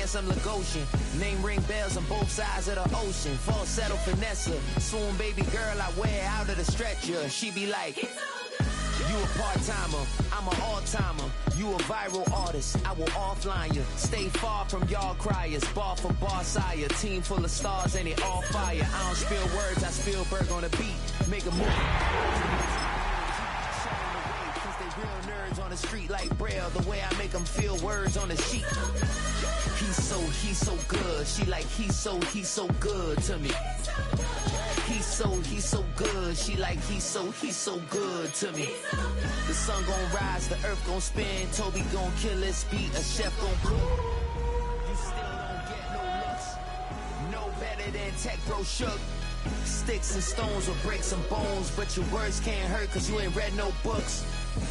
guess I'm Lagosian. Name ring bells on both sides of the ocean. Falsetto finesse, swoon baby girl I wear out of the stretcher. She be like, you a part-timer, I'm an all-timer. You a viral artist, I will offline you. Stay far from y'all criers, bar for bar sire. Team full of stars and it all fire. I don't spill words, I Spielberg on the beat. Make a movie. Real nerds on the street like Braille. The way I make them feel words on the sheet. He's so good. She like, he's so good to me. He's so good. She like, he's so good to me. The sun gon' rise, the earth gon' spin. Toby gon' kill this beat, a chef gon' cook. You still don't get no looks. No better than Tech Bro Shook. Sticks and stones will break some bones, but your words can't hurt cause you ain't read no books.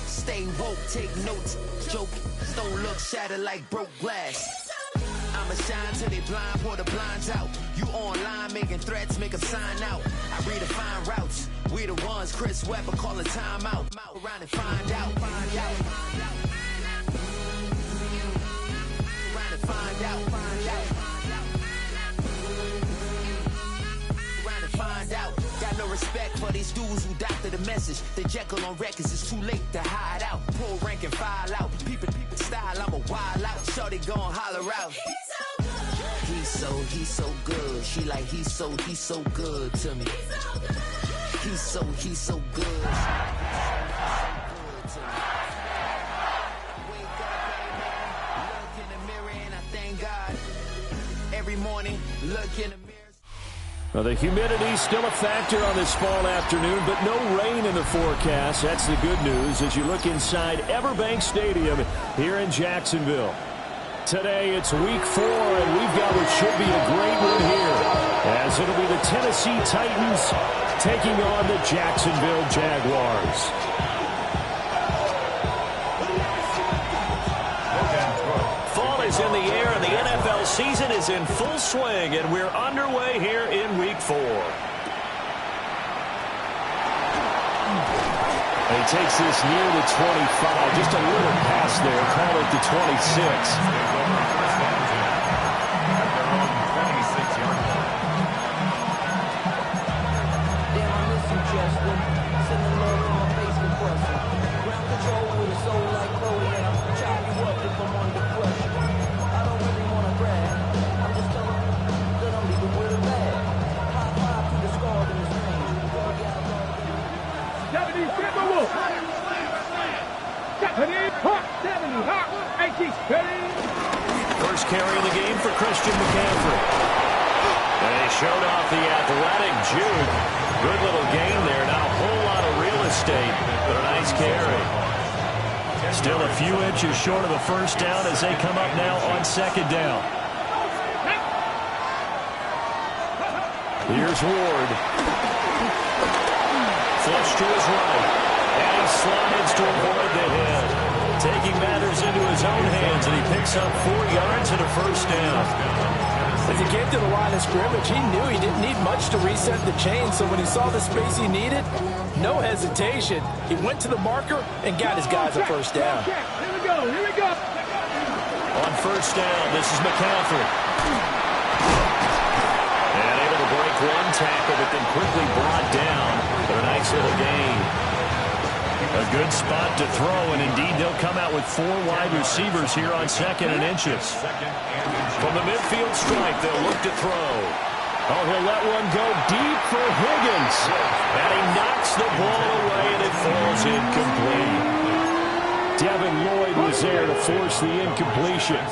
Stay woke, take notes, joke, don't look shattered like broke glass. I'ma shine till they blind, pour the blinds out. You online making threats, make them sign out. I redefine routes, we the ones Chris Webber call a timeout. Around and find out, find out. Around and find out, find out. Around and find out. Got no respect for these dudes who doctor the message. The Jekyll on records, it's too late to hide out. Pull rank and file out. People style, I'm a wild out. Shorty gon' holler out. He's so good. She like, he's so good to me. He's so good. Wake up, look in the mirror and I thank God. Every morning, look in the mirror. Well, the humidity's still a factor on this fall afternoon, but no rain in the forecast. That's the good news as you look inside Everbank Stadium here in Jacksonville. Today, it's week 4, and we've got what should be a great one here, as it'll be the Tennessee Titans taking on the Jacksonville Jaguars. Fall is in the air, and the NFL season is in full swing, and we're underway here in week 4. He takes this near the 25, just a little past there, call it the 26. First carry of the game for Christian McCaffrey. And he showed off the athletic juke. Good little gain there. Not a whole lot of real estate, but a nice carry. Still a few inches short of a first down as they come up now on second down. Here's Ward. Flush to his right. And he slides to avoid the hit. Taking matters into his own hands, and he picks up 4 yards and a first down. As he came to the line of scrimmage, he knew he didn't need much to reset the chain, so when he saw the space he needed, no hesitation. He went to the marker and got his guys a first down. Here we go. On first down, this is McCaffrey. And able to break one tackle, but then quickly brought down for a nice little gain. A good spot to throw, and indeed they'll come out with 4 wide receivers here on second and inches. From the midfield stripe, they'll look to throw. Oh, he'll let one go deep for Higgins. And he knocks the ball away, and it falls incomplete. Devin Lloyd was there to force the incompletion.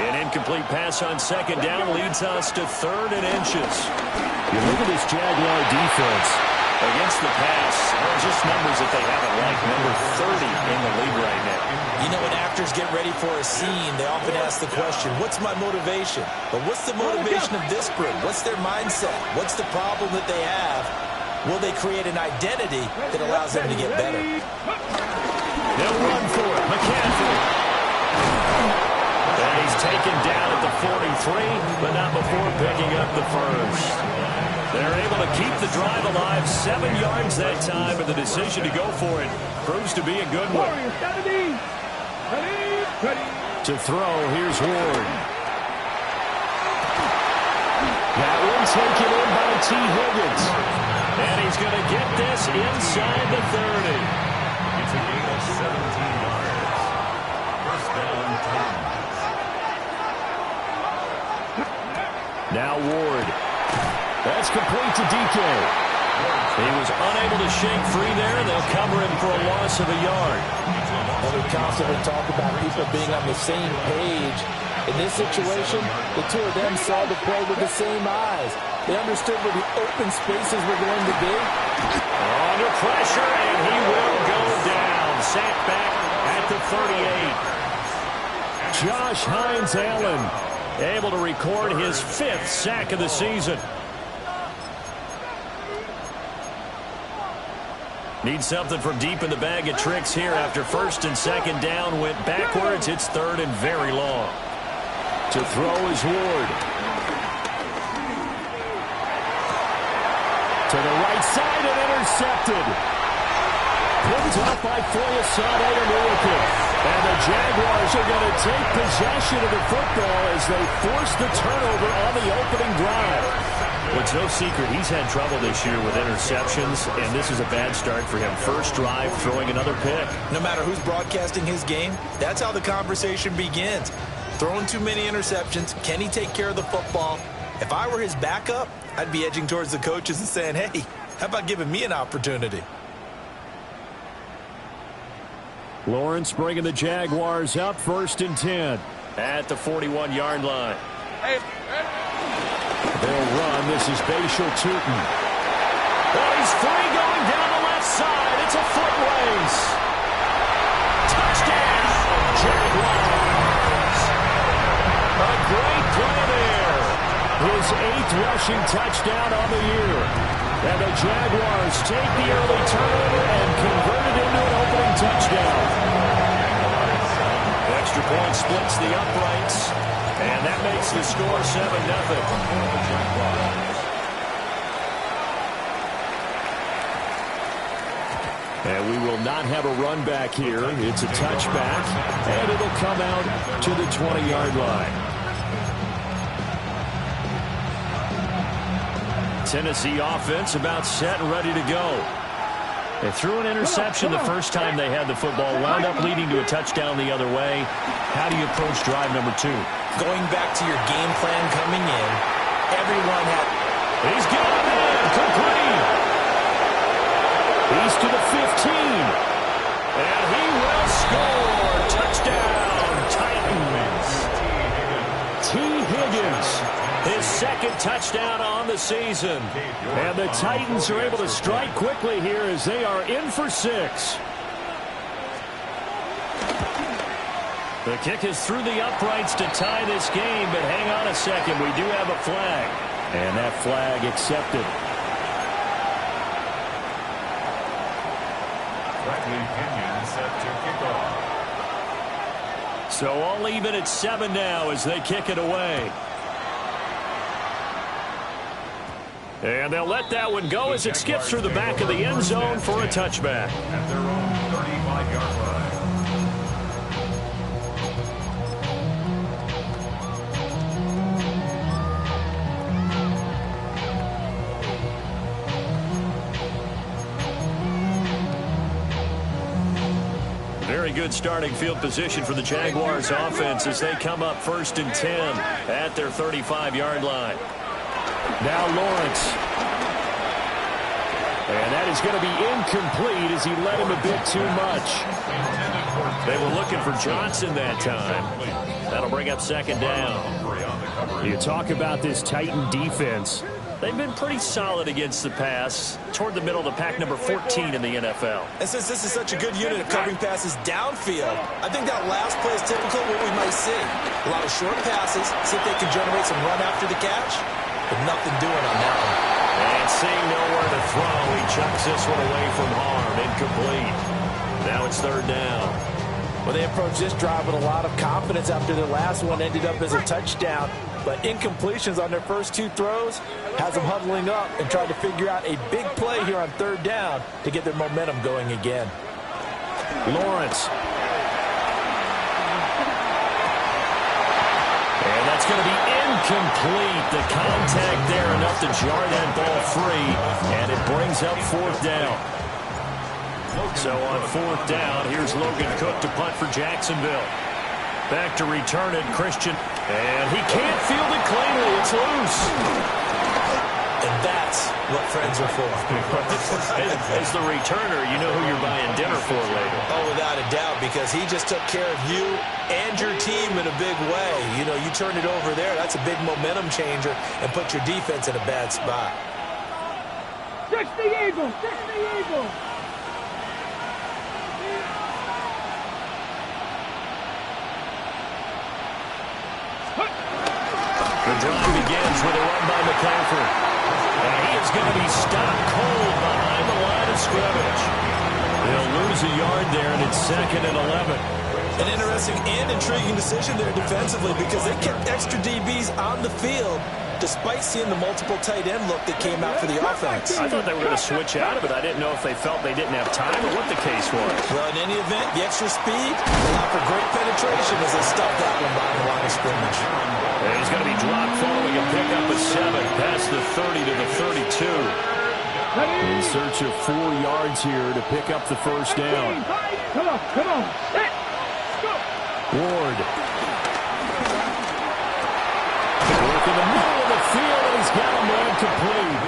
An incomplete pass on second down leads us to third and inches. You look at this Jaguar defense. Against the pass, there's just numbers that they haven't liked. Number 30 in the league right now. You know, when actors get ready for a scene, they often ask the question, what's my motivation? But what's the motivation of this group? What's their mindset? What's the problem that they have? Will they create an identity that allows them to get better? They'll run for it. McCaffrey. And he's taken down at the 43, but not before picking up the first. They're able to keep the drive alive, 7 yards that time, but the decision to go for it proves to be a good one. To throw, here's Ward. taken in by T. Higgins. And he's going to get this inside the 30. It's a gain of 17 yards. First down, 10. Now Ward. That's complete to DK. He was unable to shake free there. They'll cover him for a loss of a yard. And we constantly talk about people being on the same page. In this situation, the two of them saw the play with the same eyes. They understood where the open spaces were going to be. Under pressure, and he will go down. Sacked back at the 38. Josh Hines-Allen able to record his 5th sack of the season. Need something from deep in the bag of tricks here after first and second down went backwards. It's third and very long. To throw is Ward. To the right side and intercepted. Picked up by Foyesade and Uwaka. And the Jaguars are going to take possession of the football as they force the turnover on the opening drive. Well, it's no secret he's had trouble this year with interceptions, and this is a bad start for him. First drive, throwing another pick. No matter who's broadcasting his game, that's how the conversation begins. Throwing too many interceptions, can he take care of the football? If I were his backup, I'd be edging towards the coaches and saying, hey, how about giving me an opportunity? Lawrence bringing the Jaguars up, 1st and 10 at the 41-yard line. They'll run. This is Bashal Tootin. Oh, he's free going down the left side. It's a foot race. Touchdown, Jaguars. A great play there. His 8th rushing touchdown on the year. And the Jaguars take the early turnover and convert it into an opening touchdown. Extra point splits the uprights. And that makes the score 7-0. And we will not have a run back here. It's a touchback, and it'll come out to the 20-yard line. Tennessee offense about set and ready to go. They threw an interception the first time they had the football, wound up leading to a touchdown the other way. How do you approach drive number 2? Going back to your game plan coming in, everyone had... He's got a man, complete. He's to the 15. And he will score. Touchdown, Titans. T. Higgins, his 2nd touchdown on the season. And the Titans are able to strike quickly here as they are in for 6. The kick is through the uprights to tie this game, but hang on a second. We do have a flag. And that flag accepted. Franklin Kenyon set to kick off. So all even at 7 now as they kick it away. And they'll let that one go as it skips through the back of the end zone for a touchback. At their own 35-yard line. Very good starting field position for the Jaguars offense as they come up 1st and 10 at their 35-yard line. Now Lawrence. And that is going to be incomplete as he led him a bit too much. They were looking for Johnson that time. That'll bring up 2nd down. You talk about this Titan defense. They've been pretty solid against the pass toward the middle of the pack, number 14 in the NFL. And since this is such a good unit of covering passes downfield, I think that last play is typical of what we might see. A lot of short passes, see if they can generate some run after the catch, but nothing doing on that one. And seeing nowhere to throw, he chucks this one away from harm. Incomplete. Now it's 3rd down. Well, they approached this drive with a lot of confidence after their last one ended up as a touchdown. But incompletions on their first 2 throws has them huddling up and trying to figure out a big play here on 3rd down to get their momentum going again. Lawrence. And that's going to be incomplete. The contact there enough enough to jar that ball free, and it brings up 4th down. So on 4th down, here's Logan Cook to punt for Jacksonville. Back to return it, Christian. And he can't field it cleanly. It's loose. And that's what friends are for. As the returner, you know who you're buying dinner for later. Oh, without a doubt, because he just took care of you and your team in a big way. You know, you turn it over there, that's a big momentum changer and put your defense in a bad spot. 60 Eagles! 60 Eagles! The drive begins with a run by McCaffrey. And he is going to be stopped cold behind the line of scrimmage. They'll lose a yard there, and it's 2nd and 11. An interesting and intriguing decision there defensively because they kept extra DBs on the field despite seeing the multiple tight end look that came out for the offense. I thought they were going to switch out of it. I didn't know if they felt they didn't have time or what the case was. Well, in any event, the extra speed allowed for great penetration as they stuffed that one behind the line of scrimmage. And he's going to be dropped following a pickup of 7 past the 30 to the 32. In search of 4 yards here to pick up the 1st down. Come on. Set. Go. Ward. Work in the middle of the field, and he's got a man complete.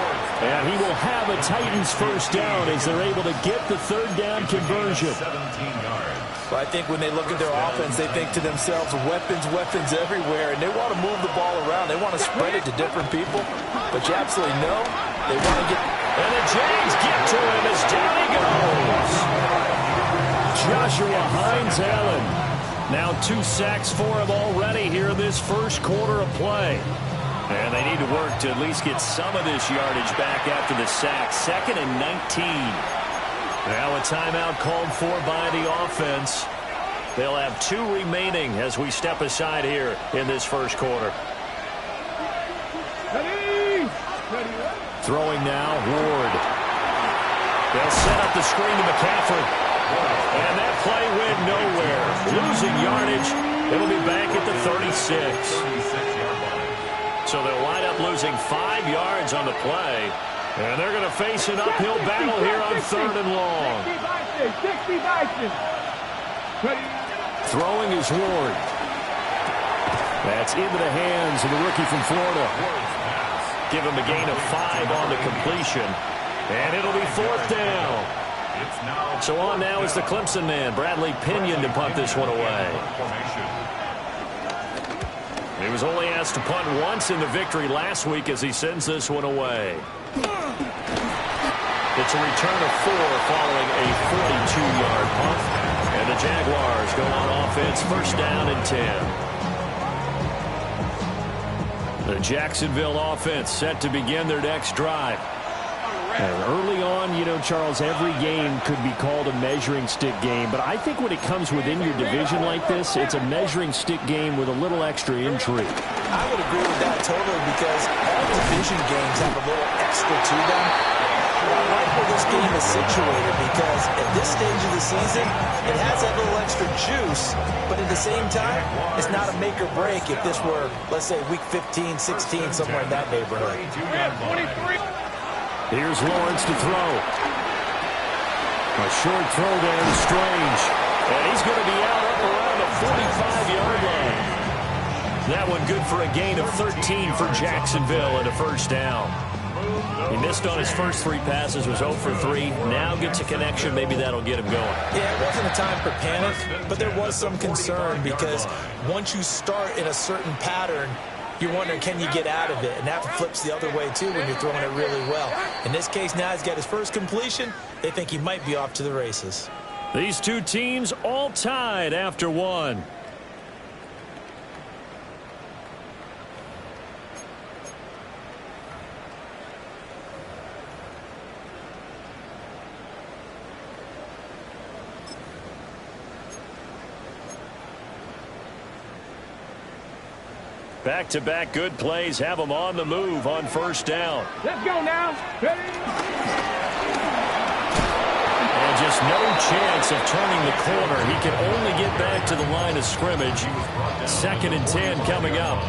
And he will have a Titans 1st down as they're able to get the 3rd down conversion. 17 yards. Well, I think when they look at their offense, they think to themselves, weapons everywhere, and they want to move the ball around. They want to spread it to different people, but you absolutely know they want to get... And the Jags get to him as down he goes. Joshua Hines-Allen. Now 2 sacks for him already here in this 1st quarter of play. And they need to work to at least get some of this yardage back after the sack. 2nd and 19. Now a timeout called for by the offense. They'll have 2 remaining as we step aside here in this 1st quarter. Ready. Throwing now, Ward. They'll set up the screen to McCaffrey. And that play went nowhere. Losing yardage. It'll be back at the 36. So they'll wind up losing 5 yards on the play. And they're going to face an uphill battle here on 3rd and long. 60. Throwing is Ward. That's into the hands of the rookie from Florida. Give him a gain of 5 on the completion. And it'll be 4th down. So on now is the Clemson man, Bradley Pinion, to punt this one away. He was only asked to punt once in the victory last week as he sends this one away. It's a return of 4 following a 42-yard punt. And the Jaguars go on offense, 1st down and 10. The Jacksonville offense set to begin their next drive. And early on, you know, Charles, every game could be called a measuring stick game. But I think when it comes within your division like this, it's a measuring stick game with a little extra intrigue. I would agree with that totally because all division games have a little extra to them. I like where this game is situated because at this stage of the season, it has that little extra juice, but at the same time, it's not a make or break if this were, let's say, week 15, 16, somewhere in that neighborhood. 23. Here's Lawrence to throw. A short throw there to Strange. And he's going to be out up around the 45-yard line. That one good for a gain of 13 for Jacksonville and a 1st down. He missed on his first 3 passes, was 0 for 3. Now gets a connection. Maybe that'll get him going. Yeah, it wasn't a time for panic, but there was some concern because once you start in a certain pattern, you're wondering, can you get out of it? And that flips the other way, too, when you're throwing it really well. In this case, now he's got his first completion. They think he might be off to the races. These 2 teams all tied after 1. Back-to-back good plays have them on the move on 1st down. Let's go now. Ready. And just no chance of turning the corner. He can only get back to the line of scrimmage. 2nd and 10 coming up.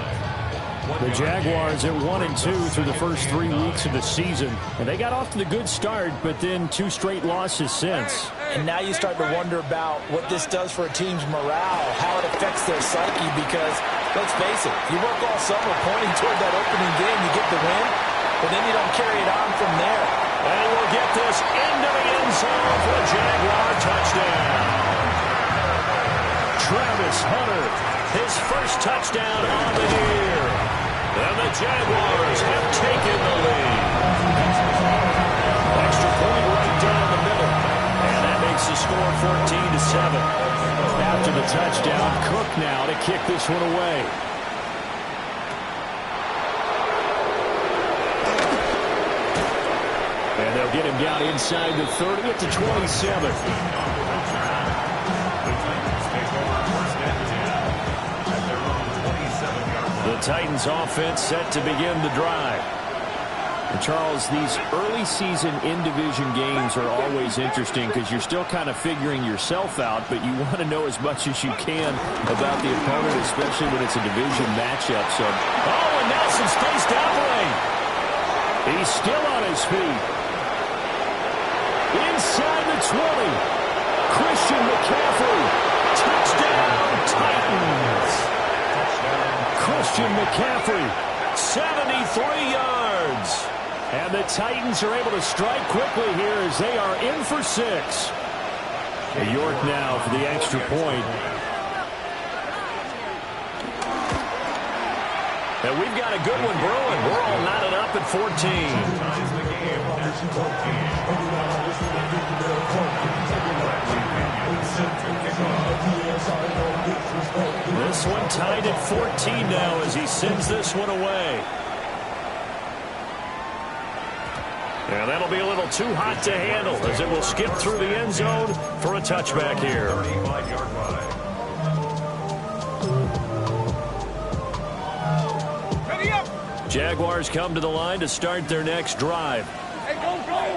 The Jaguars at 1-2 through the first 3 weeks of the season. And they got off to the good start, but then 2 straight losses since. And now you start to wonder about what this does for a team's morale, how it affects their psyche, because, let's face it, you work all summer pointing toward that opening game, you get the win, but then you don't carry it on from there. And we'll get this into the end zone for a Jaguar touchdown. Travis Hunter, his first touchdown on the year. And the Jaguars have taken the lead. Extra point right down the middle. And that makes the score 14-7. After the touchdown, Cook now to kick this one away. And they'll get him down inside the 30 at the 27. The Titans offense set to begin the drive. And Charles, these early season in-division games are always interesting because you're still kind of figuring yourself out, but you want to know as much as you can about the opponent, especially when it's a division matchup. So, and now some space to operate. He's still on his feet. Inside the 20. Christian McCaffrey. Touchdown, Titans. Christian McCaffrey, 73 yards. And the Titans are able to strike quickly here as they are in for 6. York now for the extra point. And we've got a good one brewing. We're all knotted up at 14. This one tied at 14 now as he sends this one away. And that'll be a little too hot to handle as it will skip through the end zone for a touchback here. Jaguars come to the line to start their next drive.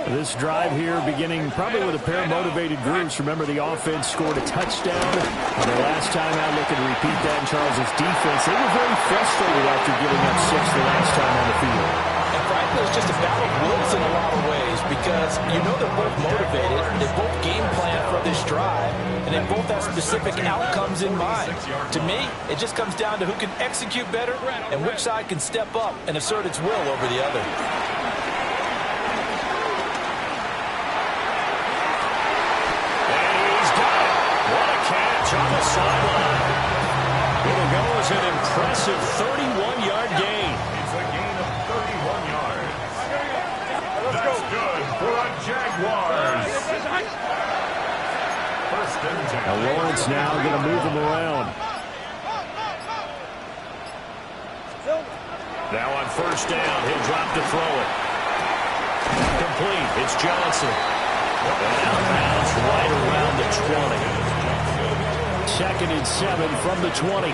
This drive here beginning probably with a pair of motivated groups. Remember, the offense scored a touchdown. And the last time out, looking to repeat that in Charles's defense, they were very frustrated after giving up 6 the last time on the field. And frankly, it's just a battle of wills in a lot of ways because you know they're both motivated, they both game plan for this drive, and they both have specific outcomes in mind. To me, it just comes down to who can execute better and which side can step up and assert its will over the other. On the sideline. It'll go as an impressive 31-yard gain. It's a gain of 31 yards. That's good for a Jaguars. First and 10. Now Lawrence now going to move him around. Now on first down, he'll drop to throw it. Complete. It's Johnson. And out of bounds right around the 20. 2nd and 7 from the 20.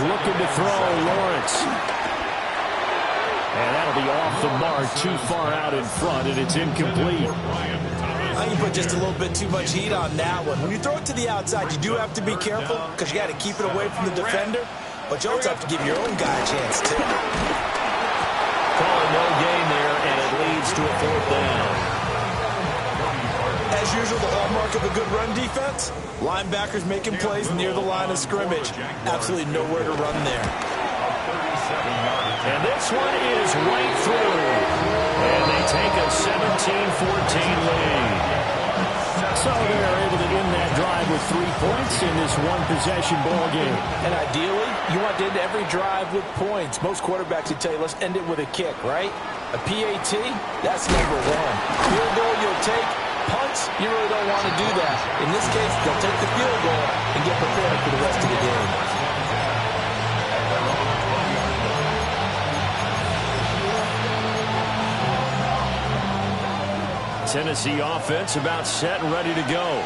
Looking to throw, Lawrence. And that'll be off the mark, too far out in front, and it's incomplete. I think you put just a little bit too much heat on that one. When you throw it to the outside, you do have to be careful because you got to keep it away from the defender, but you also have to give your own guy a chance, too. Calling no gain there, and it leads to a 4th down. As usual, the hallmark of a good run defense, linebackers making plays near the line of scrimmage. Absolutely nowhere to run there. And this one is right through. And they take a 17-14 lead. So they're able to end that drive with 3 points in this one-possession ball game. And ideally, you want to end every drive with points. Most quarterbacks would tell you, let's end it with a kick, right? A PAT, that's number 1. Field goal you'll take. Punts, you really don't want to do that. In this case, they'll take the field goal and get prepared for the rest of the game. Tennessee offense about set and ready to go.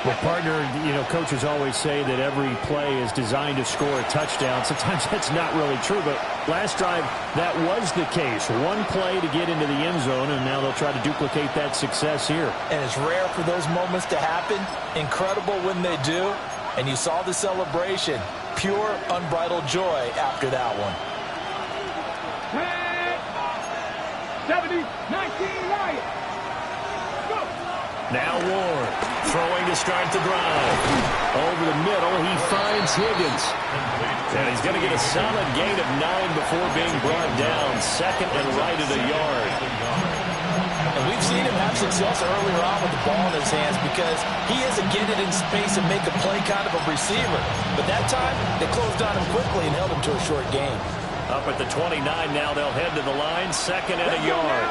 Well, partner, coaches always say that every play is designed to score a touchdown. Sometimes that's not really true, but last drive, that was the case. One play to get into the end zone, and now they'll try to duplicate that success here. And it's rare for those moments to happen. Incredible when they do. And you saw the celebration. Pure, unbridled joy after that one. 70, 19, Lions. Go. Now Ward throwing to start the drive. Over the middle, he finds Higgins. And he's going to get a solid gain of 9 before being brought down. Second and right at a yard. And we've seen him have success earlier on with the ball in his hands because he is a get it in space and make a play kind of a receiver. But that time, they closed on him quickly and held him to a short gain. Up at the 29 now, they'll head to the line. Second and a yard.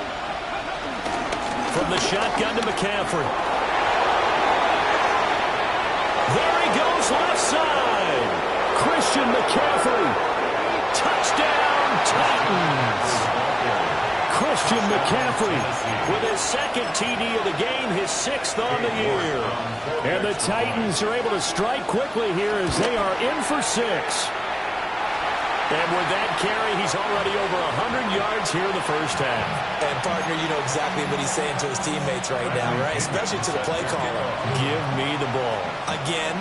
From the shotgun to McCaffrey. There he goes, left side. Christian McCaffrey. Touchdown, Titans. Christian McCaffrey with his second TD of the game, his 6th on the year. And the Titans are able to strike quickly here as they are in for 6. And with that carry, he's already over 100 yards here in the first half. And, partner, you know exactly what he's saying to his teammates right now, right? Especially to the play caller. Give me the ball. Again,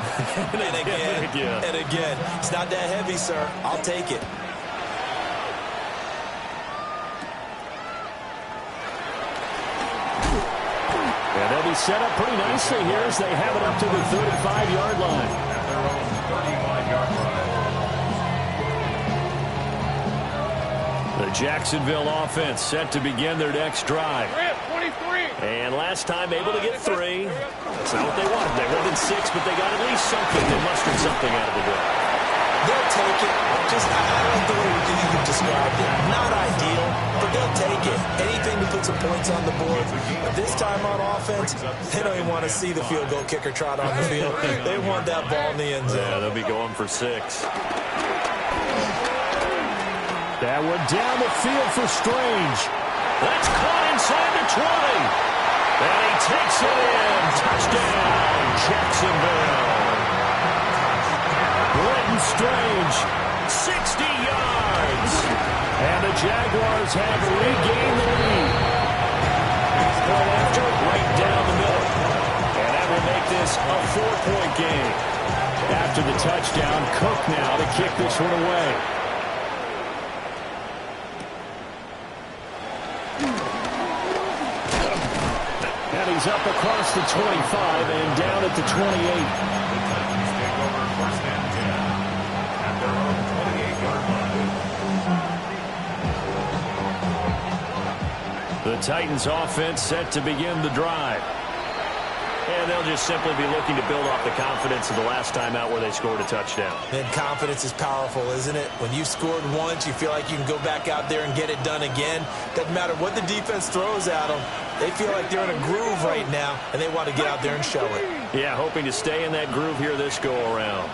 and again, and again. It's not that heavy, sir. I'll take it. And they'll be set up pretty nicely here as they have it up to the 35-yard line. At their own 35-yard line. The Jacksonville offense set to begin their next drive. 23. And last time able to get 3. That's not what they wanted. They wanted 6, but they got at least something. They mustered something out of the way. They'll take it. Just, I like the way you've described it. Not ideal, but they'll take it. Anything to put some points on the board. But this time on offense, they don't even want to see the field goal kicker trot on the field. They want that ball in the end zone. Yeah, they'll be going for 6. That one down the field for Strange. That's caught inside the 20. And he takes it in. Touchdown, Jacksonville. Brenton Strange, 60 yards. And the Jaguars have regained the lead. Going after it right down the middle. And that will make this a 4-point game. After the touchdown, Cook now to kick this one away. And he's up across the 25 and down at the 28. Take over first and 10 at their own 28-yard line. The Titans offense set to begin the drive. And they'll just simply be looking to build off the confidence of the last time out where they scored a touchdown. And confidence is powerful, isn't it? When you scored once, you feel like you can go back out there and get it done again. Doesn't matter what the defense throws at them. They feel like they're in a groove right now, and they want to get out there and show it. Yeah, hoping to stay in that groove here this go-around.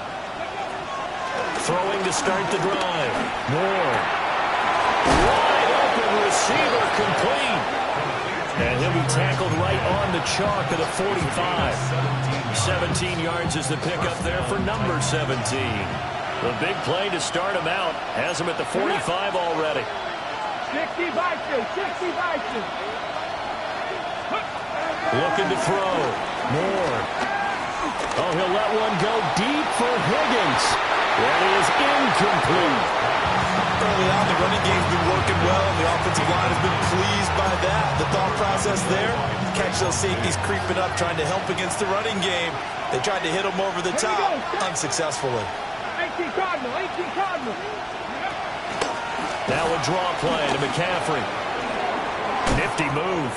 Throwing to start the drive. Moore. Wide open receiver complete. And he'll be tackled right on the chalk of the 45. 17 yards is the pickup there for number 17. The big play to start him out has him at the 45 already. 60 Vikings, 60 Vikings. Looking to throw. Moore. Oh, he'll let one go deep for Higgins. That is incomplete. Early on, the running game's been working well, and the offensive line has been pleased by that. The thought process there, catch those safeties creeping up, trying to help against the running game. They tried to hit them over the top, unsuccessfully. 18 Cardinal, 18 Cardinal. Now a draw play to McCaffrey. Nifty move.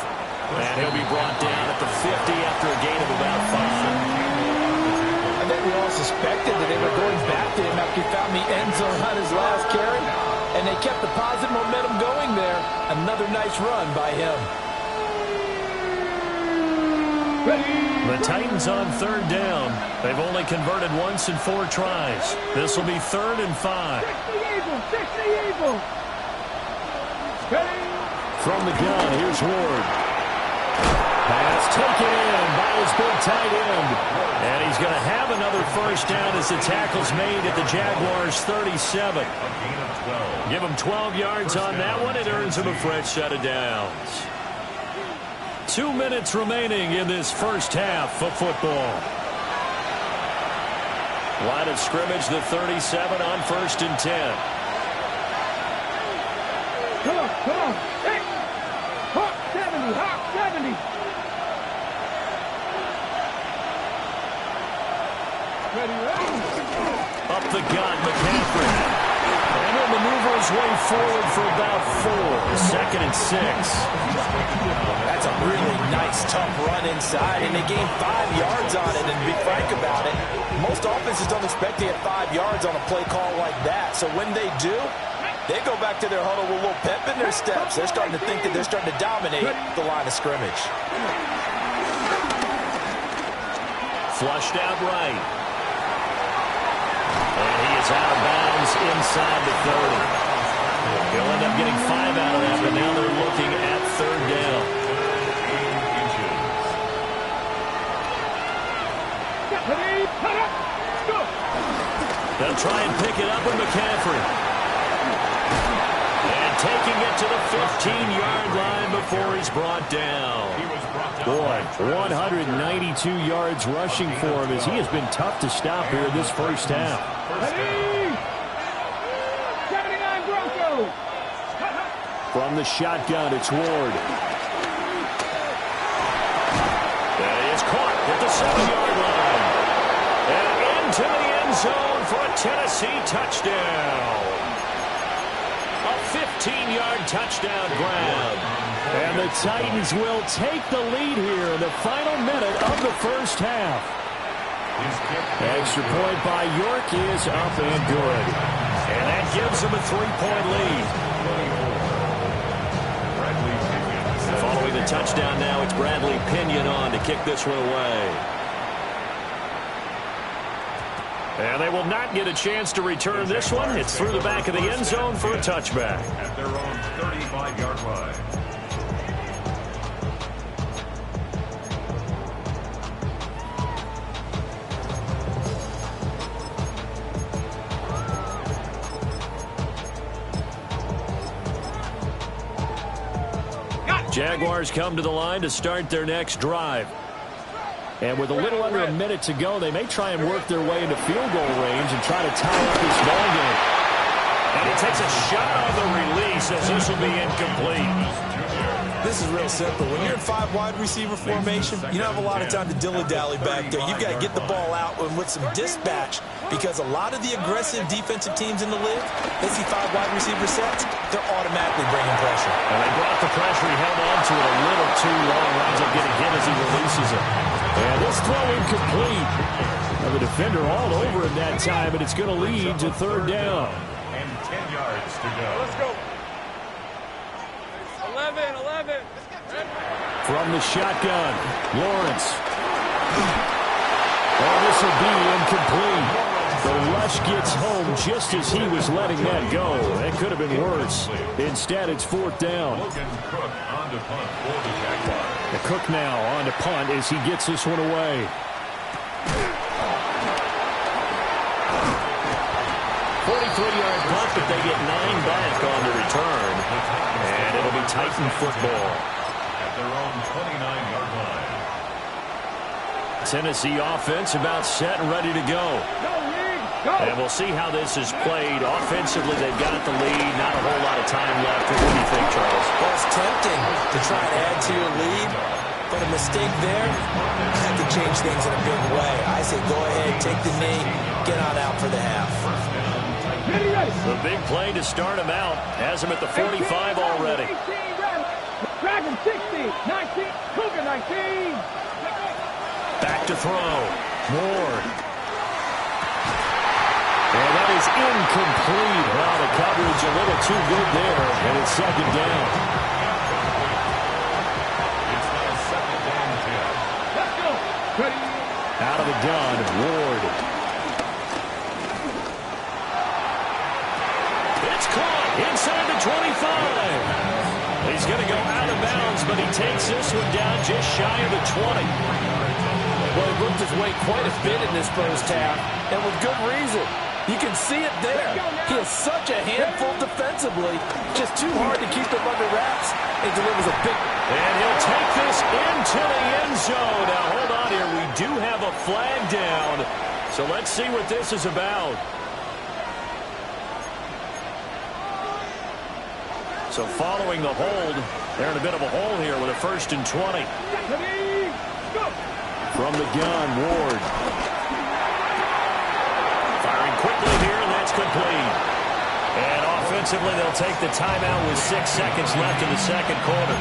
And he'll be brought down at the 50 after a gain of about 5. I think we all suspected that they were going back to him after he found the end zone on his last carry. And they kept the positive momentum going there. Another nice run by him. The Titans on third down. They've only converted once in 4 tries. This will be 3rd and 5. 60 Eagles. From the gun, here's Ward. Pass taken in by his big tight end. And he's going to have another first down as the tackle's made at the Jaguars' 37. Give him 12 yards on that one. It earns him a fresh set of downs. 2 minutes remaining in this first half of football. Line of scrimmage, the 37 on 1st and 10. Come on, come on. Hey! Hawk 70, Hawk 70. Ready, ready. Up the gut, McCaffrey. And he'll maneuver his way forward for about 4. 2nd and 6. That's a really nice, tough run inside, and they gained 5 yards on it. And to be frank about it, most offenses don't expect to get 5 yards on a play call like that. So when they do, they go back to their huddle with a little pep in their steps. They're starting to think that they're starting to dominate the line of scrimmage. Flushed out right. And he is out of bounds inside the 30. He'll end up getting 5 out of that, but now they're looking at 3rd down. They'll try and pick it up with McCaffrey. And taking it to the 15-yard line before he's brought down. Boy, 192 yards rushing for him as he has been tough to stop here this first half. Ready! 79 Broncos. From the shotgun, it's Ward. That is caught at the 7-yard line. And into the end zone for a Tennessee touchdown. A 15-yard touchdown grab. And the Titans will take the lead here in the final minute of the first half. Extra point by York is up and good. And that gives them a 3-point lead. Following the touchdown now, it's Bradley Pinion on to kick this one away. And they will not get a chance to return this one. It's through the back of the end zone for a touchback. At their own 35-yard line. Jaguars come to the line to start their next drive. And with a little under a minute to go, they may try and work their way into field goal range and try to tie up this ball game. And he takes a shot on the release as this will be incomplete. This is real simple. When you're in 5 wide receiver formation, you don't have a lot of time to dilly-dally back there. You've got to get the ball out and with some dispatch, because a lot of the aggressive defensive teams in the league, they see 5 wide receiver sets, they're automatically bringing pressure. And they brought the pressure. He held on to it a little too long. Winds up getting hit as he releases it. And this throw incomplete. Now the defender all over him that time, but it's going to lead to 3rd down. And 10 yards to go. Let's go. 11. From the shotgun, Lawrence. Oh, this will be incomplete. The rush gets home just as he was letting that go. That could have been worse. Instead, it's 4th down. Logan Cook on to punt for the Jaguars. The Cook now on to punt as he gets this one away. 43-yard punt, but they get 9 back on the return. And it'll be Titan football. At their own 29-yard line. Tennessee offense about set and ready to go. And we'll see how this is played. Offensively, they've got the lead. Not a whole lot of time left. What do you think, Charles? Well, it's tempting to try and add to your lead, but a mistake there had to change things in a big way. I say go ahead, take the knee, get on out for the half. The big play to start him out. Has him at the 45 already. Dragon 60, 19, Cougar 19. Back to throw. Ward. And that is incomplete. Wow, the coverage a little too good there. And it's 2nd down. It's now 2nd and 10. Let's go. Ready. Out of the gun, Ward. It's caught inside the 25. He's going to go out of bounds, but he takes this one down just shy of the 20. Well, he worked his way quite a bit in this first half, and with good reason. You can see it there. He is such a handful defensively. Just too hard to keep him under wraps. He delivers a big... And he'll take this into the end zone. Now, hold on here. We do have a flag down. So let's see what this is about. So following the hold, they're in a bit of a hole here with a 1st and 20. From the gun, Ward. Firing quickly here, and that's complete. And offensively, they'll take the timeout with 6 seconds left in the second quarter.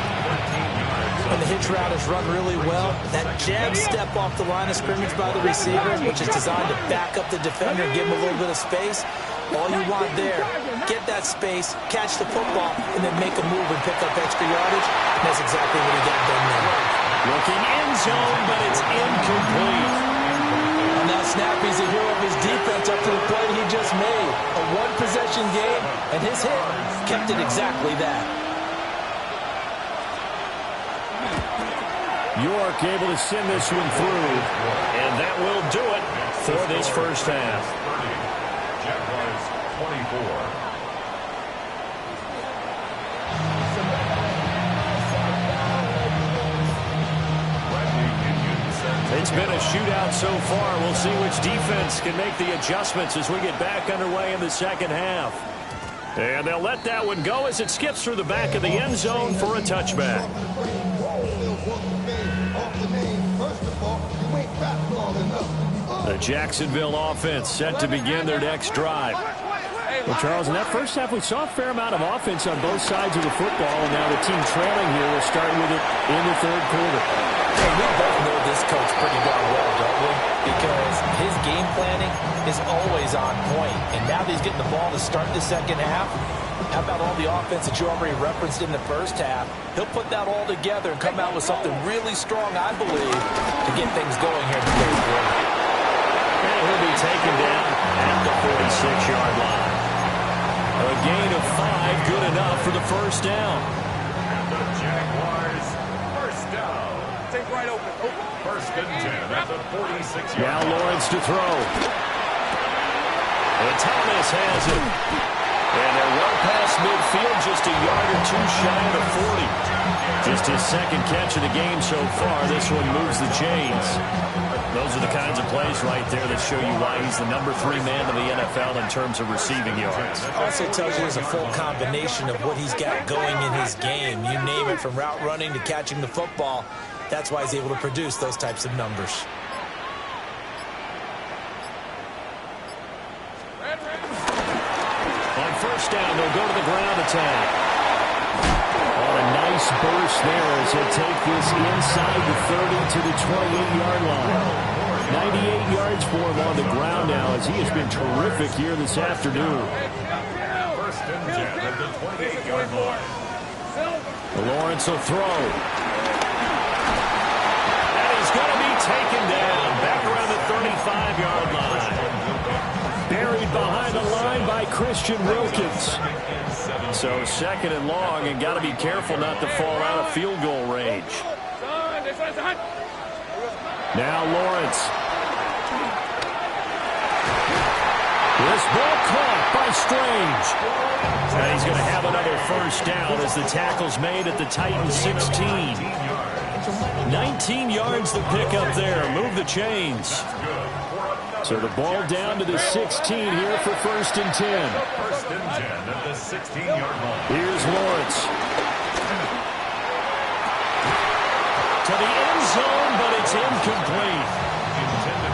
And the hitch route is run really well. That jab step off the line of scrimmage by the receiver, which is designed to back up the defender and give him a little bit of space. All you want there, get that space, catch the football, and then make a move and pick up extra yardage. And that's exactly what he got done there. Looking end zone, but it's incomplete. On that snap, he's a hero of his defense up to the play he just made. A one-possession game, and his hit kept it exactly that. York able to send this one through, and that will do it for this first half. Jaguars 24. It's been a shootout so far. We'll see which defense can make the adjustments as we get back underway in the second half. And they'll let that one go as it skips through the back of the end zone for a touchback. The Jacksonville offense set to begin their next drive. Well, Charles, in that first half, we saw a fair amount of offense on both sides of the football, and now the team trailing here will start with it in the third quarter. And we both know this coach pretty darn well, don't we? Because his game planning is always on point. And now that he's getting the ball to start the second half, how about all the offense that you already referenced in the first half? He'll put that all together and come out with something really strong, I believe, to get things going here in the third quarter. And he'll be taken down at the 46-yard line. A gain of 5, good enough for the first down. And the Jaguars, first down. Take right open. First and 10 at the 46-yard Now line. Lawrence to throw. And Thomas has it. And they're well past midfield, just a yard or two shy of the 40. Just his second catch of the game so far. This one moves the chains. Those are the kinds of plays right there that show you why he's the number 3 man in the NFL in terms of receiving yards. Also tells you there's a full combination of what he's got going in his game. You name it, from route running to catching the football. That's why he's able to produce those types of numbers. On first down, they'll go to the ground attack. Oh, a nice burst there as he'll take this inside the 30 to the 28-yard line. 98 yards for him on the ground now as he has been terrific here this afternoon. First and 10 at the 28-yard line. Lawrence will throw. And he's going to be taken down back around the 35-yard line. Buried behind the line by Christian Wilkins. So second and long, and got to be careful not to fall out of field goal range. Now Lawrence. This ball caught by Strange. And he's going to have another first down as the tackle's made at the Titans 16. 19 yards the pickup there. Move the chains. So the ball down to the 16 here for first and 10. First and 10 at the 16-yard line. Here's Lawrence. To the end zone, but it's incomplete.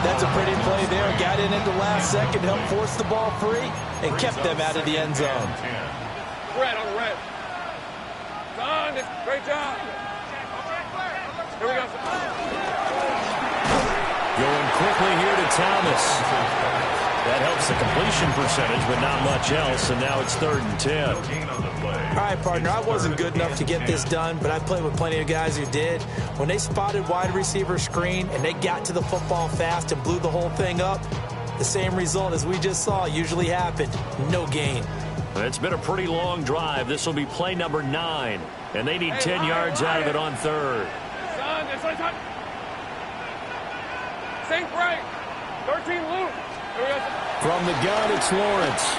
That's a pretty play there. Got in at the last second, helped force the ball free, and kept them out of the end zone. Red on the red. Son, great job. Here we go. Going quickly here to Thomas. That helps the completion percentage, but not much else, and now it's 3rd and 10. All right, partner, I wasn't good enough to get this done, but I played with plenty of guys who did. When they spotted wide receiver screen and they got to the football fast and blew the whole thing up, the same result as we just saw usually happened. No gain. It's been a pretty long drive. This will be play number 9, and they need 10 yards out of it on 3rd. Son, sink right. 13 loop. Here we go. From the gun, it's Lawrence.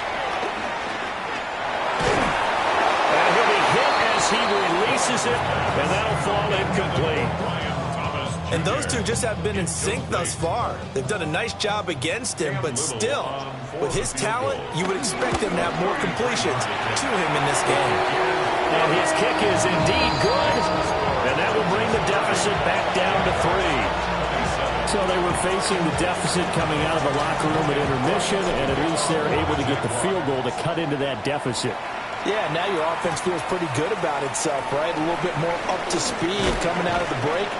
And he'll be hit as he releases it, and that'll fall incomplete. And those two just haven't been in sync thus far. They've done a nice job against him, but still, with his talent, you would expect him to have more completions to him in this game. And his kick is indeed good, and that will bring the deficit back down to 3. So they were facing the deficit coming out of the locker room at intermission, and at least they're able to get the field goal to cut into that deficit. Yeah, now your offense feels pretty good about itself, right? A little bit more up to speed coming out of the break.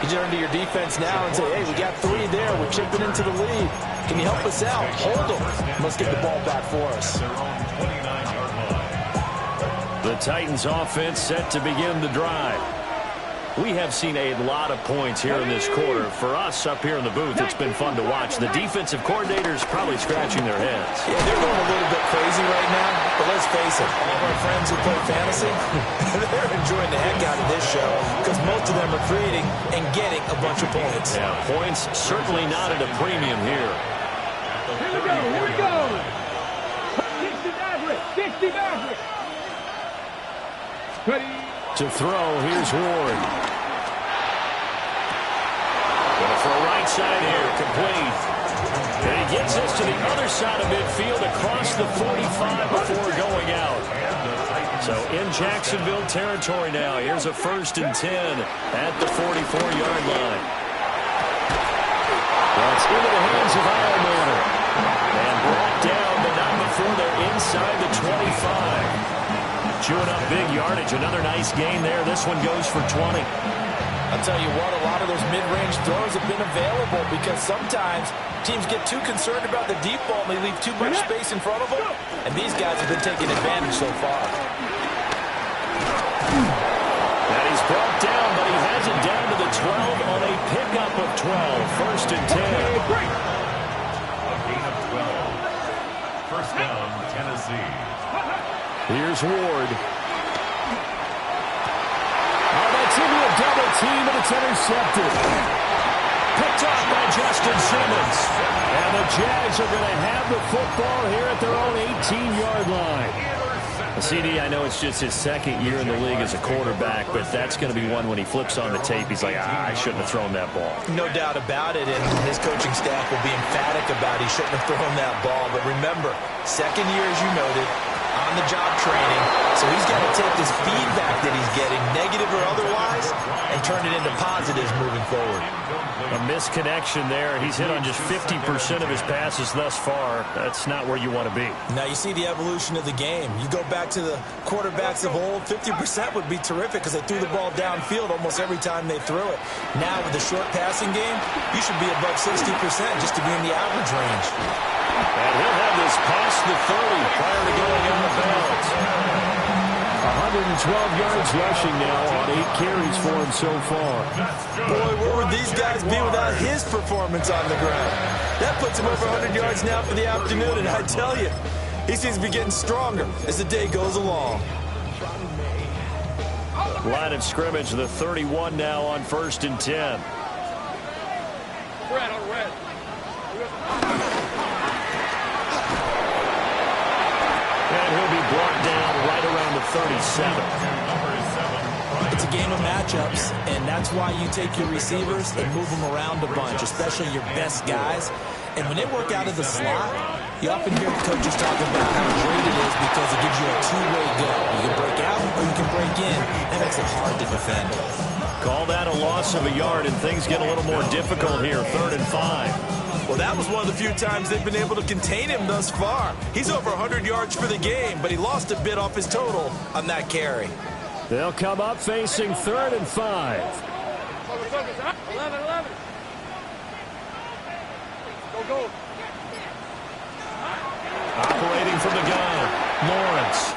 You turn to your defense now and say, hey, we got 3 there. We're chipping into the lead. Can you help us out? Hold them. Let's get the ball back for us. The Titans offense set to begin the drive. We have seen a lot of points here in this quarter. For us up here in the booth, it's been fun to watch. The defensive coordinators probably scratching their heads. Yeah, they're going a little bit crazy right now. But let's face it, all of our friends who play fantasy, they're enjoying the heck out of this show because most of them are creating and getting a bunch of points. Yeah, points certainly not at a premium here. Here we go, here we go. 60 Maverick, 60 Maverick. Ready. To throw, here's Ward. Gonna throw right side here, complete. And he gets us to the other side of midfield across the 45 before going out. So in Jacksonville territory now. Here's a 1st and 10 at the 44-yard line. That's into the hands of Ironman. And brought down, but not before they're inside the 25. Chewing up big yardage. Another nice gain there. This one goes for 20. I'll tell you what, a lot of those mid-range throws have been available because sometimes teams get too concerned about the deep ball and they leave too much space in front of them. And these guys have been taking advantage so far. And he's brought down, but he has it down to the 12 on a pickup of 12. 1st and 10. A gain of 12. First down, Tennessee. Here's Ward. Oh, that's into a double team, and it's intercepted. Picked off by Justin Simmons. And the Jags are going to have the football here at their own 18-yard line. CD, I know it's just his 2nd year in the league as a quarterback, but that's going to be one when he flips on the tape, he's like, I shouldn't have thrown that ball. No doubt about it, and his coaching staff will be emphatic about he shouldn't have thrown that ball. But remember, 2nd year, as you noted, on-the-job training, so he's got to take this feedback that he's getting, negative or otherwise, and turn it into positives moving forward. A misconnection there. He's hit on just 50% of his passes thus far. That's not where you want to be. Now you see the evolution of the game. You go back to the quarterbacks of old, 50% would be terrific because they threw the ball downfield almost every time they threw it. Now with the short passing game, you should be above 60% just to be in the average range. And he'll have this past the 30 prior to going out of bounds. 112 yards rushing now on 8 carries for him so far. Boy, where would these guys be without his performance on the ground? That puts him over 100 yards now for the afternoon, and I tell you, he seems to be getting stronger as the day goes along. Line of scrimmage, the 31 now on 1st and 10. Red on red. And he'll be brought down right around the 37. It's a game of matchups, and that's why you take your receivers and move them around a bunch, especially your best guys. And when they work out of the slot, you often hear coaches talking about how great it is because it gives you a two-way go. You can break out or you can break in. That makes it hard to defend. Call that a loss of a yard, and things get a little more difficult here. 3rd and 5. Well, that was one of the few times they've been able to contain him thus far. He's over 100 yards for the game, but he lost a bit off his total on that carry. They'll come up facing 3rd and 5. 11. Go. Operating from the gun, Lawrence.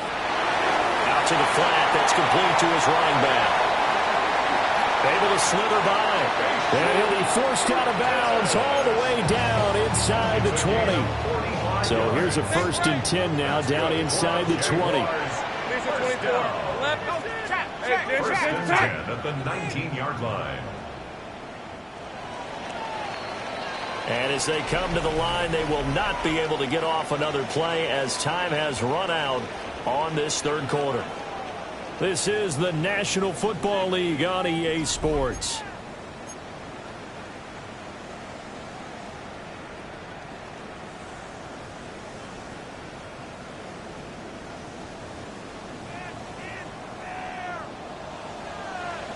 Out to the flat, that's complete to his running back. Able to slither by. And he'll be forced out of bounds all the way down inside the 20. So here's a 1st and 10 now down inside the 20. First and 10 at the 19-yard line. And as they come to the line, they will not be able to get off another play as time has run out on this 3rd quarter. This is the National Football League on EA Sports.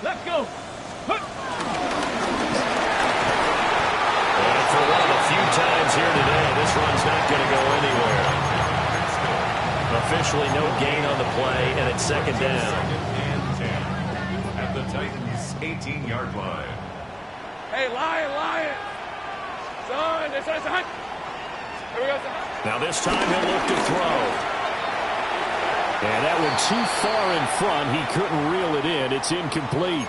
Let's go. And for one of the few times here today, this run's not going to go anywhere. Officially no gain on the play, and it's second down. Second and 10 at the Titans' 18-yard line. Hey, Lion. Son, it's a hunt. Here we go, son. Now this time he'll look to throw. And that one too far in front. He couldn't reel it in. It's incomplete.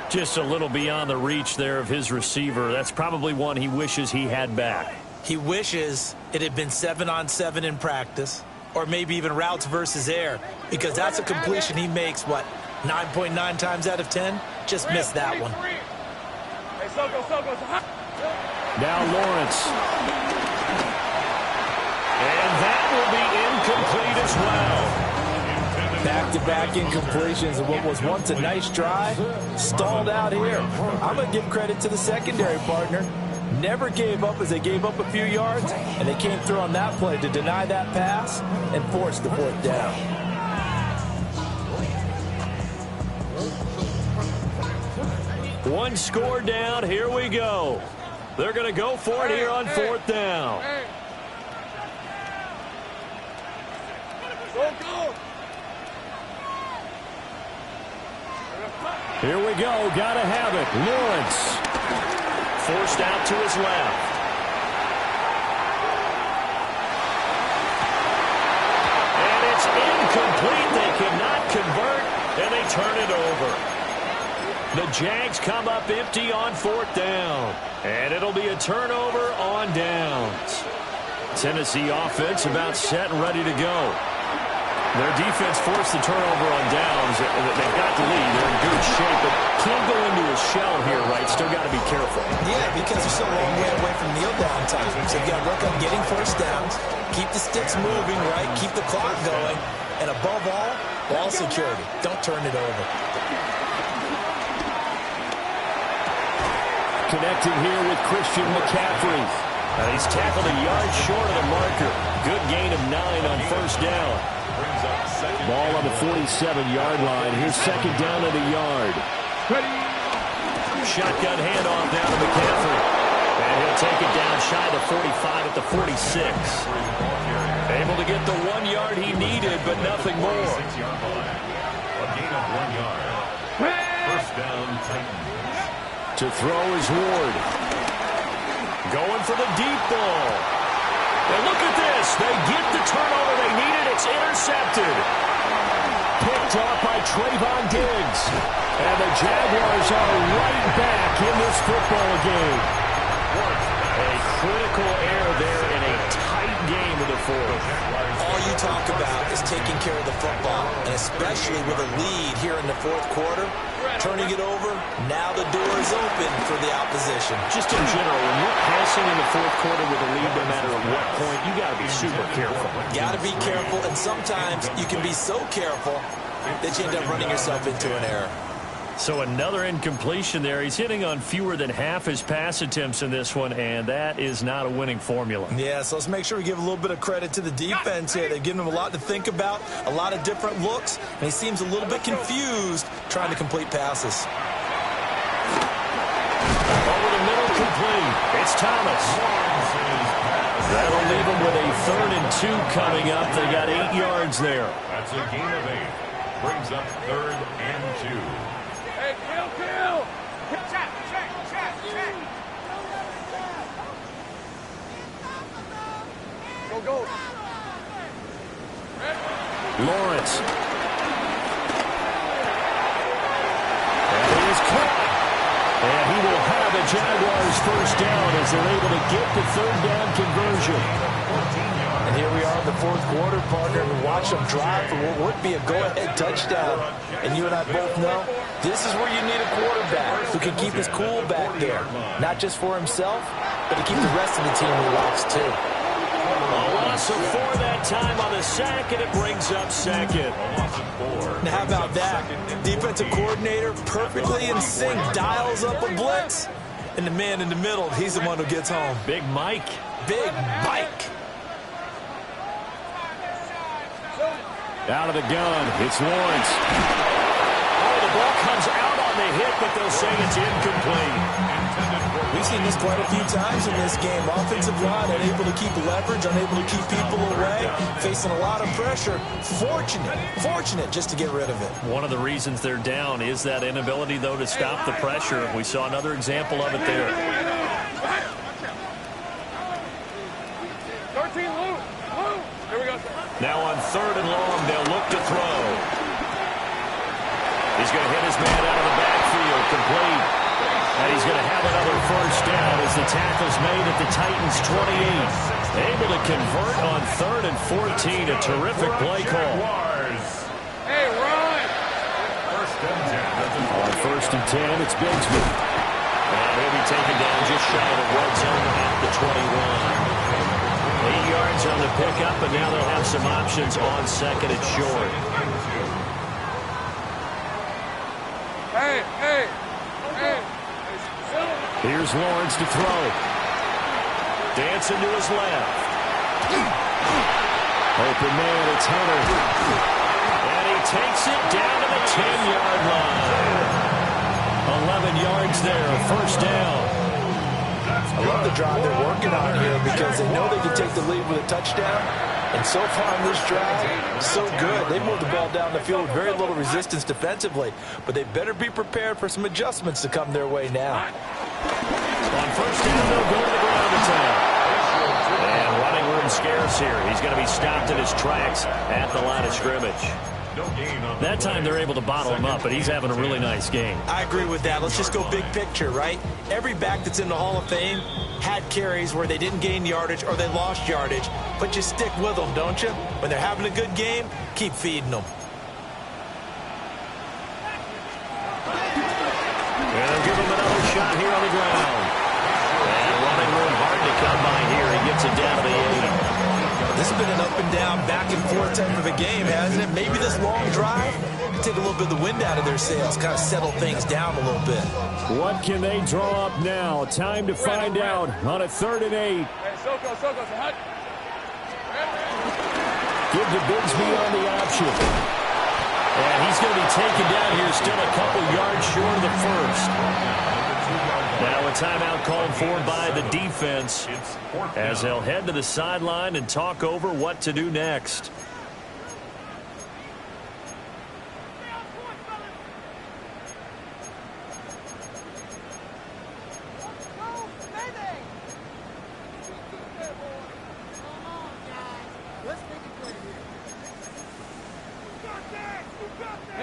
Just a little beyond the reach there of his receiver. That's probably one he wishes he had back. He wishes it had been 7-on-7 in practice, or maybe even routes versus air, because that's a completion he makes, 9.9 times out of 10? Just missed that one. Hey, Soko. Now Lawrence. And that will be incomplete as well. Back-to-back incompletions of what was once a nice drive, stalled out here. I'm going to give credit to the secondary partner. Never gave up as they gave up a few yards, and they came through on that play to deny that pass and force the fourth down. One score down. Here we go. They're going to go for it here on fourth down. Go. Here we go. Got to have it. Lawrence. Forced out to his left. And it's incomplete. They cannot convert, and they turn it over. The Jags come up empty on fourth down. And it'll be a turnover on downs. Tennessee offense about set and ready to go. Their defense forced the turnover on downs. They've got the lead. They're in good shape, but can't go into a shell here, right? Still got to be careful. Yeah, because they're so long way away from kneel down time. So you got to work on getting first downs, keep the sticks moving, right? Keep the clock going. And above all, ball security. Don't turn it over. Connecting here with Christian McCaffrey. He's tackled a yard short of the marker. Good gain of 9 on first down. Ball on the 47-yard line. Here's second down at a yard. Shotgun handoff now to McCaffrey. And he'll take it down shy of the 45 at the 46. Able to get the 1 yard he needed, but nothing more. A gain of 1 yard. First down, Titans. To throw is Ward. Going for the deep ball. And look at this. They get the turnover they needed. It's intercepted. Picked off by Trayvon Diggs. And the Jaguars are right back in this football game. A critical error there in a tight game in the fourth. All you talk about is taking care of the football, and especially with a lead here in the fourth quarter, turning it over, now the door is open for the opposition. Just in general, when you're passing in the fourth quarter with a lead, no matter at what point, you got to be super careful. Got to be careful, and sometimes you can be so careful that you end up running yourself into an error. So another incompletion there. He's hitting on fewer than half his pass attempts in this one, and that is not a winning formula. Yeah, so let's make sure we give a little bit of credit to the defense here. They've given him a lot to think about, a lot of different looks, and he seems a little bit confused trying to complete passes. Over the middle, complete. It's Thomas. That'll leave him with a 3rd and 2 coming up. They got 8 yards there. That's a gain of 8. Brings up 3rd and 2. Hey, kill. Check. Go. Lawrence. And he is caught. And he will have a Jaguars first down as they're able to get the 3rd down conversion. And here we are in the fourth quarter, partner, and watch them drive for what would be a go-ahead touchdown. And you and I both know this is where you need a quarterback who can keep his cool back there. Not just for himself, but to keep the rest of the team relaxed too. A loss of 4 that time on the sack, and it brings up second. Now how about that? Defensive coordinator perfectly in sync, dials up a blitz. And the man in the middle, he's the one who gets home. Big Mike. Big Mike. Out of the gun, it's Lawrence. Oh, the ball comes out on the hit, but they'll say it's incomplete. We've seen this quite a few times in this game. Offensive line unable to keep leverage, unable to keep people away, facing a lot of pressure. Fortunate just to get rid of it. One of the reasons they're down is that inability, though, to stop the pressure. We saw another example of it there. 13, Lou. Here we go. Now on 3rd and long, they'll look to throw. He's going to hit his man out of the backfield, complete. And he's going to have another first down as the tackle's made at the Titans' 28. Able to convert on 3rd and 14. A terrific play call. Hey, run! On 1st and 10, it's Bigsby. And he'll be taken down just shy of the red zone at the 21. 8 yards on the pickup, and now they'll have some options on 2nd and short. Hey! Here's Lawrence to throw. Dancing to his left. Open man, it's Hunter. And he takes it down to the 10-yard line. 11 yards there, first down. I love the drive they're working on here because they know they can take the lead with a touchdown. And so far in this drive, so good. They moved the ball down the field with very little resistance defensively. But they better be prepared for some adjustments to come their way now. On first down, they'll go to the ground attack. And running room scarce here. He's going to be stopped in his tracks at the line of scrimmage. That time they're able to bottle him up, but he's having a really nice game. I agree with that. Let's just go big picture, right? Every back that's in the Hall of Fame had carries where they didn't gain yardage or they lost yardage, but you stick with them, don't you? When they're having a good game, keep feeding them. And they'll give him another shot here on the ground. And running room hard to come by here. He gets it down to the 8. This has been an up and down, back and forth type of a game, hasn't it? Maybe this long drive take a little bit of the wind out of their sails, kind of settle things down a little bit. What can they draw up now? Time to find out on a 3rd and 8. Hey, Soko, hut. Give to Bigsby on the option. And he's going to be taken down here, still a couple yards short of the first. Now a timeout called for by the defense as they'll head to the sideline and talk over what to do next.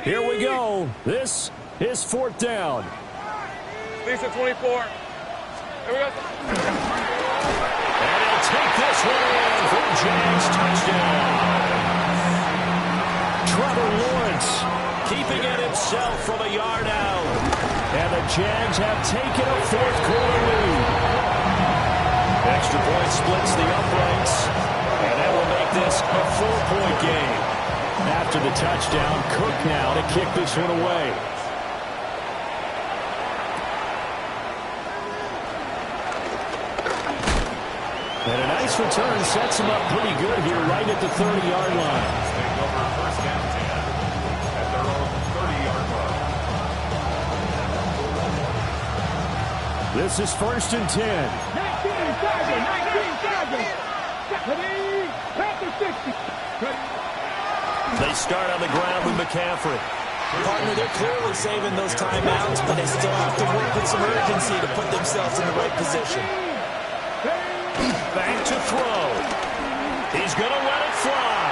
Here we go. This is 4th down. Lisa 24. Here we go. And he'll take this one in for Jags touchdown. Trevor Lawrence keeping it himself from a yard out. And the Jags have taken a 4th quarter lead. Extra point splits the uprights. And that will make this a 4-point game. After the touchdown, Cook now to kick this one away. And a nice return sets him up pretty good here right at the 30-yard line. Take over first down 10 at their own 30-yard line. This is 1st and 10. 19, They start on the ground with McCaffrey. Partner, they're clearly saving those timeouts, but they still have to work with some urgency to put themselves in the right position. Back to throw. He's going to let it fly.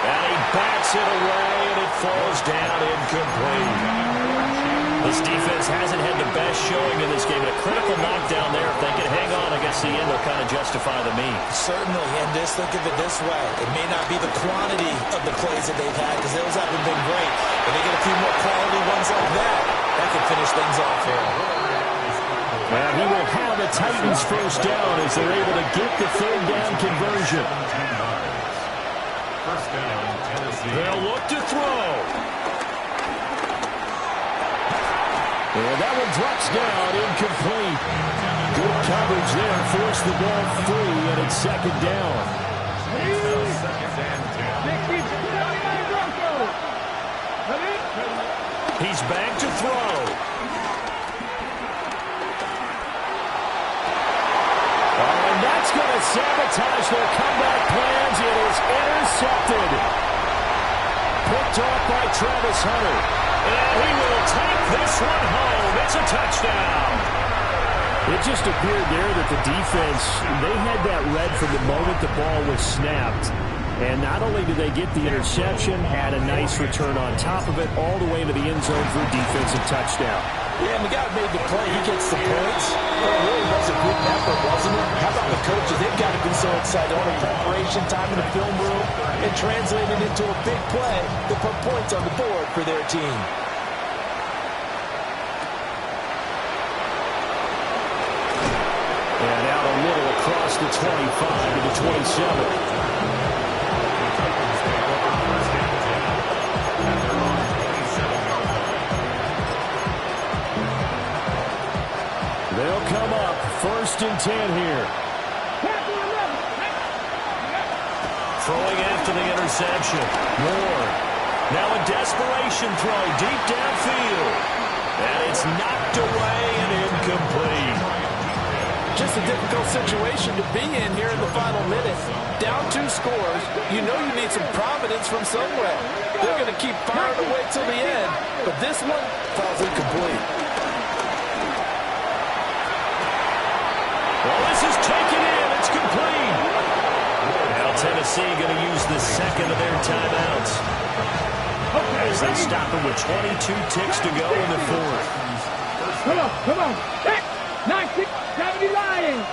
And he backs it away, and it falls down incomplete. This defense hasn't had the best showing in this game. A critical knockdown there. If they can hang on against the end, they'll kind of justify the means. Certainly, and just think of it this way. It may not be the quantity of the plays that they've had, because those haven't been great. But they get a few more quality ones like that. That could finish things off here. And he will have the Titans first down as they're able to get the 3rd down conversion. First down, Tennessee. They'll look to throw. And that one drops down, incomplete. Good coverage there, forced the ball free, and it's 2nd down. Second and 10. He's back to throw. And that's going to sabotage their comeback plans. It is intercepted. Picked off by Travis Hunter. And he will take this one home. It's a touchdown. It just appeared there that the defense, they had that read from the moment the ball was snapped. And not only did they get the interception, had a nice return on top of it, all the way to the end zone for a defensive touchdown. Yeah, and the guy made the play. He gets the points. But it really was a group effort, wasn't it? How about the coaches? They've got to be so excited. All the preparation, time in the film room, and translated into a big play to put points on the board for their team. And out a little across the 25 to the 27. They'll come up 1st and 10 here. Throwing after the interception. Ward. Now a desperation throw deep downfield. And it's knocked away and incomplete. Just a difficult situation to be in here in the final minute. Down 2 scores. You know you need some providence from somewhere. They're going to keep firing away till the end. But this one falls incomplete. Well, this is taken in. It's complete. Now Tennessee going to use the second of their timeouts as they stop it with 22 ticks to go in the 4th. Come on. 96, 70 Lions.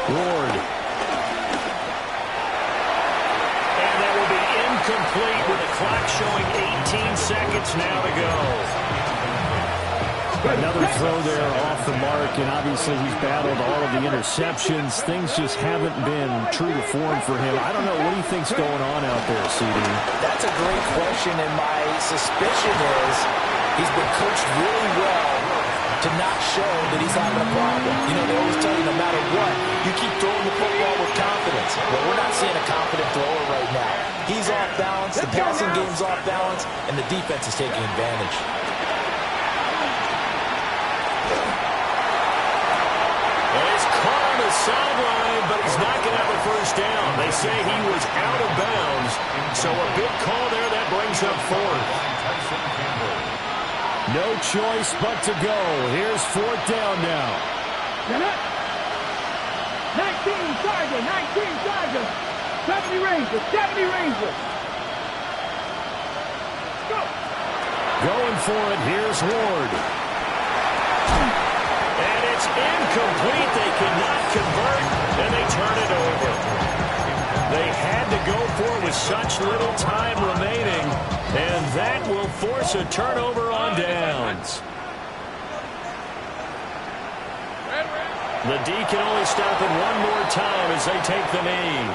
Ward. And that will be incomplete with the clock showing 18 seconds now to go. Another throw there off the mark, and obviously he's battled all of the interceptions. Things just haven't been true to form for him. I don't know. What do you think's going on out there, CD? That's a great question, and my suspicion is he's been coached really well to not show that he's having a problem. You know, they always tell you no matter what, you keep throwing the football with confidence. Well, we're not seeing a confident thrower right now. He's off balance, the passing game's off balance, and the defense is taking advantage. Sideline, but he's not going to have a first down. They say he was out of bounds, so a big call there. That brings up 4th. No choice but to go. Here's 4th down now. 19 Chargers. 70 Rangers. Go. Going for it. Here's Ward. And it's incomplete. They cannot convert, and they turn it over. They had to go for it with such little time remaining, and that will force a turnover on downs. The D can only stop it one more time as they take the knee.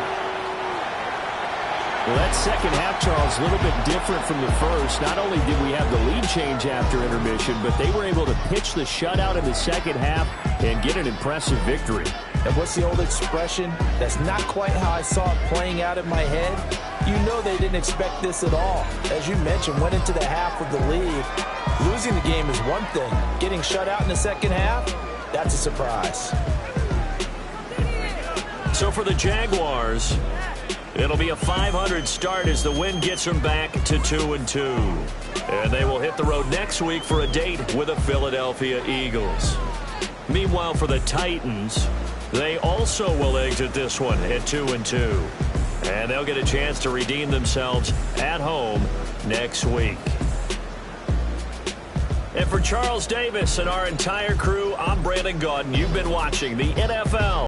Well, that second half, Charles, a little bit different from the first. Not only did we have the lead change after intermission, but they were able to pitch the shutout in the second half and get an impressive victory. And what's the old expression? That's not quite how I saw it playing out in my head. You know they didn't expect this at all. As you mentioned, went into the half of the lead. Losing the game is one thing. Getting shut out in the second half, that's a surprise. So for the Jaguars, it'll be a 500 start as the win gets them back to 2-2. And they will hit the road next week for a date with the Philadelphia Eagles. Meanwhile, for the Titans, they also will exit this one at 2-2. And they'll get a chance to redeem themselves at home next week. And for Charles Davis and our entire crew, I'm Brandon Gaudin. You've been watching the NFL